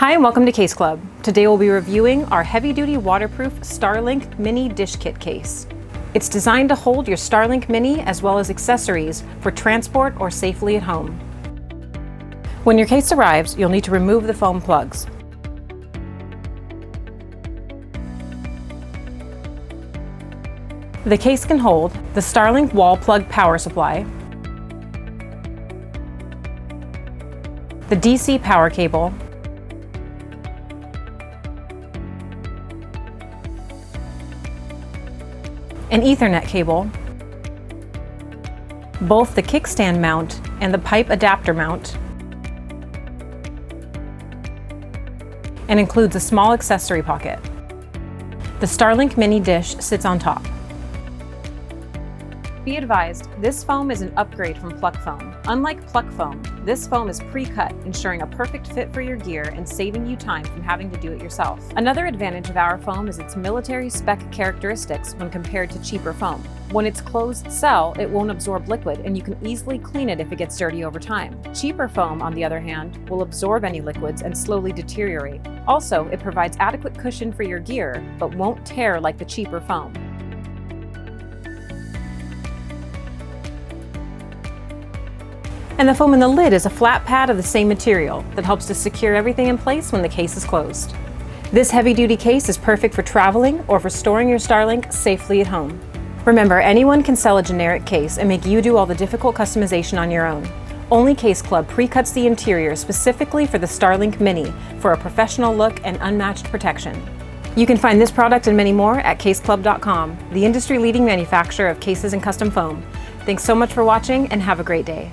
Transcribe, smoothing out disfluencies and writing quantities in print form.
Hi and welcome to Case Club. Today we'll be reviewing our heavy-duty waterproof Starlink Mini Dish Kit case. It's designed to hold your Starlink Mini as well as accessories for transport or safely at home. When your case arrives, you'll need to remove the foam plugs. The case can hold the Starlink wall plug power supply, the DC power cable, an Ethernet cable, both the kickstand mount and the pipe adapter mount, and includes a small accessory pocket. The Starlink Mini Dish sits on top. Be advised, this foam is an upgrade from Pluck Foam. Unlike Pluck Foam, this foam is pre-cut, ensuring a perfect fit for your gear and saving you time from having to do it yourself. Another advantage of our foam is its military spec characteristics when compared to cheaper foam. When it's closed cell, it won't absorb liquid and you can easily clean it if it gets dirty over time. Cheaper foam, on the other hand, will absorb any liquids and slowly deteriorate. Also, it provides adequate cushion for your gear, but won't tear like the cheaper foam. And the foam in the lid is a flat pad of the same material that helps to secure everything in place when the case is closed. This heavy-duty case is perfect for traveling or for storing your Starlink safely at home. Remember, anyone can sell a generic case and make you do all the difficult customization on your own. Only Case Club pre-cuts the interior specifically for the Starlink Mini for a professional look and unmatched protection. You can find this product and many more at caseclub.com, the industry-leading manufacturer of cases and custom foam. Thanks so much for watching and have a great day.